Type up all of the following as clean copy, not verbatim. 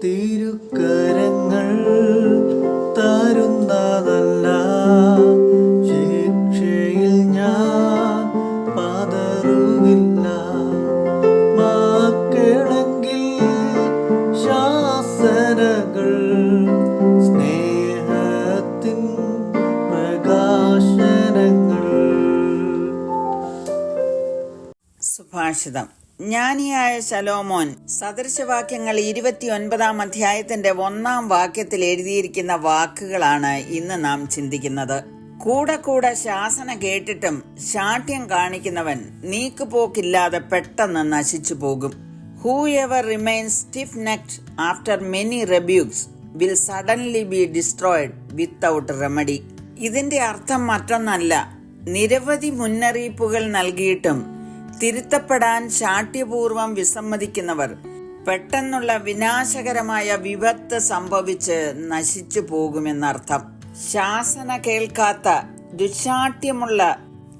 തിരുക്കരങ്ങൾ തരുന്നതല്ല ശിക്ഷയിൽ ഞാൻ പതറുകില്ല. മാക്കണമെങ്കിൽ ശാസനകൾ സ്നേഹത്തിൻ പ്രകാശനങ്ങൾ. സുഭാഷിതം. ജ്ഞാനിയായ ശലോമോൻ സദൃശവാക്യങ്ങൾ 29 അധ്യായത്തിന്റെ 1 വാക്യത്തിൽ എഴുതിയിരിക്കുന്ന വാക്കുകളാണ് ഇന്ന് നാം ചിന്തിക്കുന്നത്. കൂടെ കൂടെ ശാസന കേട്ടിട്ടും ശാഠ്യം കാണിക്കുന്നവൻ നീക്കുപോക്കില്ലാതെ പെട്ടെന്ന് നശിച്ചു പോകും. Whoever remains stiff necked after many rebukes will suddenly be destroyed without remedy. ഇതിന്റെ അർത്ഥം മറ്റൊന്നല്ല, നിരവധി മുന്നറിയിപ്പുകൾ നൽകിയിട്ടും തിരുത്തപ്പെടാൻ ശാഠ്യപൂർവം വിസമ്മതിക്കുന്നവർ പെട്ടെന്നുള്ള വിനാശകരമായ വിപത്ത് സംഭവിച്ച് നശിച്ചു പോകുമെന്നർത്ഥം. ശാസന കേൾക്കാത്ത ദുശാഠ്യമുള്ള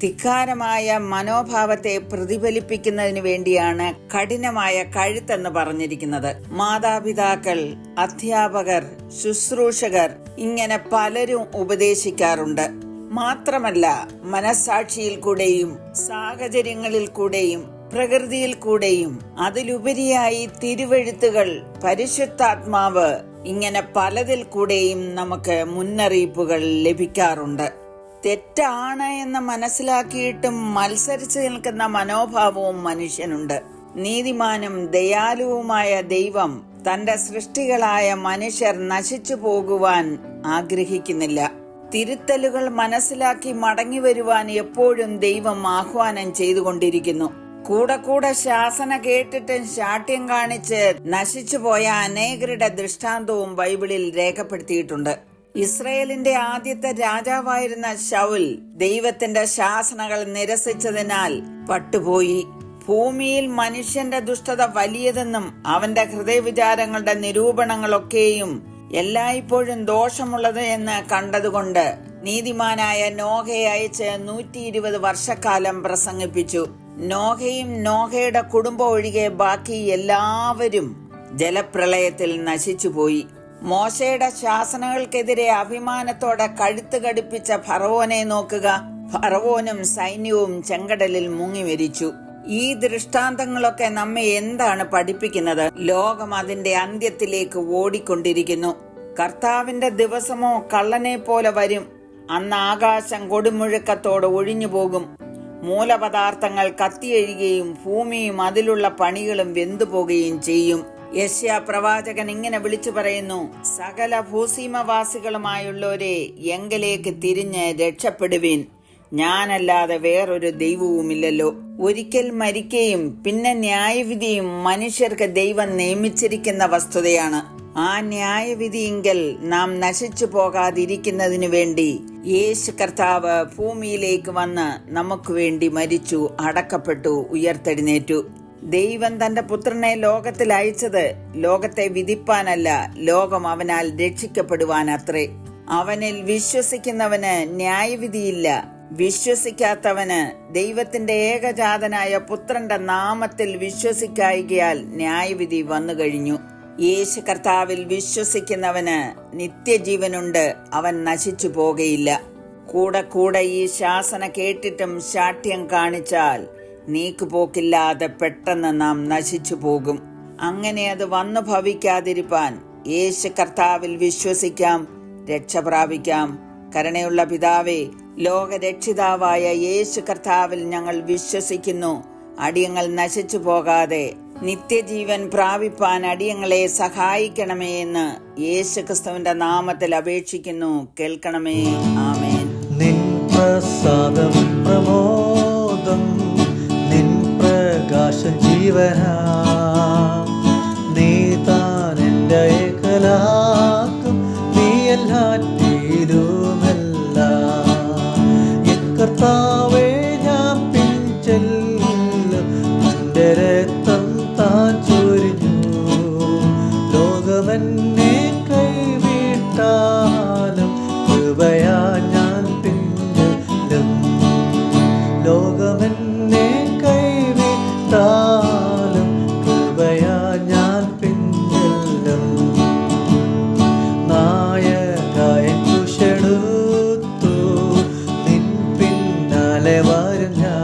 ധിക്കാരമായ മനോഭാവത്തെ പ്രതിഫലിപ്പിക്കുന്നതിന് വേണ്ടിയാണ് കഠിനമായ കഴുത്തെന്ന് പറഞ്ഞിരിക്കുന്നത്. മാതാപിതാക്കൾ, അധ്യാപകർ, ശുശ്രൂഷകർ ഇങ്ങനെ പലരും ഉപദേശിക്കാറുണ്ട്. മാത്രമല്ല, മനസ്സാക്ഷിയിൽ കൂടെയും സാഹചര്യങ്ങളിൽ കൂടെയും പ്രകൃതിയിൽ കൂടെയും അതിലുപരിയായി തിരുവെഴുത്തുകൾ, പരിശുദ്ധാത്മാവ് ഇങ്ങനെ പലതിൽ കൂടെയും നമുക്ക് മുന്നറിയിപ്പുകൾ ലഭിക്കാറുണ്ട്. തെറ്റാണ് എന്ന് മനസ്സിലാക്കിയിട്ടും മത്സരിച്ചു നിൽക്കുന്ന മനോഭാവവും മനുഷ്യനുണ്ട്. നീതിമാനും ദയാലുവുമായ ദൈവം തന്റെ സൃഷ്ടികളായ മനുഷ്യർ നശിച്ചു പോകുവാൻ ആഗ്രഹിക്കുന്നില്ല. തിരുത്തലുകൾ മനസ്സിലാക്കി മടങ്ങി വരുവാൻ എപ്പോഴും ദൈവം ആഹ്വാനം ചെയ്തുകൊണ്ടിരിക്കുന്നു. കൂടെ കൂടെ ശാസന കേട്ടിട്ടും ശാഠ്യം കാണിച്ച് നശിച്ചുപോയ അനേകരുടെ ദൃഷ്ടാന്തവും ബൈബിളിൽ രേഖപ്പെടുത്തിയിട്ടുണ്ട്. ഇസ്രയേലിന്റെ ആദ്യത്തെ രാജാവായിരുന്ന ശൗൽ ദൈവത്തിന്റെ ശാസനകൾ നിരസിച്ചതിനാൽ പട്ടുപോയി. ഭൂമിയിൽ മനുഷ്യന്റെ ദുഷ്ടത വലിയതെന്നും അവന്റെ ഹൃദയവിചാരങ്ങളുടെ നിരൂപണങ്ങളൊക്കെയും എല്ലായ്പ്പോഴും ദോഷമുള്ളത് എന്ന് കണ്ടതുകൊണ്ട് നീതിമാനായ നോഹയെ അയച്ച് 120 വർഷക്കാലം പ്രസംഗിപ്പിച്ചു. നോഹയും നോഹയുടെ കുടുംബം ഒഴികെ ബാക്കി എല്ലാവരും ജലപ്രളയത്തിൽ നശിച്ചുപോയി. മോശയുടെ ശാസനകൾക്കെതിരെ അഭിമാനത്തോടെ കഴുത്ത് കടിപ്പിച്ച ഫറവോനെ നോക്കുക. ഫറവോനും സൈന്യവും ചെങ്കടലിൽ മുങ്ങി മരിച്ചു. ഈ ദൃഷ്ടാന്തങ്ങളൊക്കെ നമ്മെ എന്താണ് പഠിപ്പിക്കുന്നത്? ലോകം അതിന്റെ അന്ത്യത്തിലേക്ക് ഓടിക്കൊണ്ടിരിക്കുന്നു. കർത്താവിന്റെ ദിവസമോ കള്ളനെ പോലെ വരും. അന്ന് ആകാശം കൊടുമുഴക്കത്തോടെ ഒഴിഞ്ഞു പോകും. മൂലപദാർത്ഥങ്ങൾ കത്തിയഴുകയും ഭൂമിയും അതിലുള്ള പണികളും വെന്തുപോകുകയും ചെയ്യും. യെശയ്യാ പ്രവാചകൻ ഇങ്ങനെ വിളിച്ചു പറയുന്നു: സകല ഭൂസീമവാസികളുമായുള്ളവരെ എങ്കലേക്ക് തിരിഞ്ഞ് രക്ഷപ്പെടുവീൻ. ഞാനല്ലാതെ വേറൊരു ദൈവവുമില്ലല്ലോ. ഒരിക്കൽ മരിക്കുകയും പിന്നെ ന്യായവിധിയും മനുഷ്യർക്ക് ദൈവം നിയമിച്ചിരിക്കുന്ന വസ്തുതയാണ്. ആ ന്യായവിധിയെങ്കിൽ നാം നശിച്ചു പോകാതിരിക്കുന്നതിനു വേണ്ടി യേശു കർത്താവ് ഭൂമിയിലേക്ക് വന്ന് നമുക്ക് വേണ്ടി മരിച്ചു, അടക്കപ്പെട്ടു, ഉയർത്തെഴുന്നേറ്റു. ദൈവം തന്റെ പുത്രനെ ലോകത്തിൽ അയച്ചത് ലോകത്തെ വിധിപ്പാനല്ല, ലോകം അവനാൽ രക്ഷിക്കപ്പെടുവാനത്രേ. അവനിൽ വിശ്വസിക്കുന്നവന് ന്യായവിധിയില്ല. വിശ്വസിക്കാത്തവന് ദൈവത്തിന്റെ ഏകജാതനായ പുത്രന്റെ നാമത്തിൽ വിശ്വസിക്കായികയാൽ ന്യായവിധി വന്നു കഴിഞ്ഞു. യേശു കർത്താവിൽ വിശ്വസിക്കുന്നവന് നിത്യജീവനുണ്ട്, അവൻ നശിച്ചു പോകയില്ല. കൂടെ കൂടെ ഈ ശാസന കേട്ടിട്ടും ശാഠ്യം കാണിച്ചാൽ നീക്കുപോക്കില്ലാതെ പെട്ടെന്ന് നാം നശിച്ചു പോകും. അങ്ങനെ അത് വന്നു ഭവിക്കാതിരിപ്പാൻ യേശു കർത്താവിൽ വിശ്വസിക്കാം, രക്ഷ പ്രാപിക്കാം. കരുണയുള്ള പിതാവേ, ലോകരക്ഷിതാവായ യേശു കർത്താവിൽ ഞങ്ങൾ വിശ്വസിക്കുന്നു. അടിയങ്ങൾ നശിച്ചു പോകാതെ നിത്യജീവൻ പ്രാപിപ്പാൻ അടിയങ്ങളെ സഹായിക്കണമേ എന്ന് യേശു ക്രിസ്തുവിന്റെ നാമത്തിൽ അപേക്ഷിക്കുന്നു. കേൾക്കണമേ. ആമേൻ. നിൻ പ്രസാദം പ്രമോദം, നിൻ പ്രകാശം ജീവനാ, നീ താൻ എൻ്റെ ഏകലാക്കും, നീ എല്ലാറ്റിലുമല്ല. എൻ കർത്താവേ, ഞാൻ പിൻചെല്ലും, നിന്റെ രക്തം താൻ ചൊരിഞ്ഞു. ലോകമെന്നെ കൈവിട്ടാലും കൃപയാ ഞാൻ പിൻചെല്ലും. ലോകമെന്നെ കൈവിട്ടാലും കൃപയാ ഞാൻ പിൻചെല്ലും. തന്നെ വരും ഞാൻ.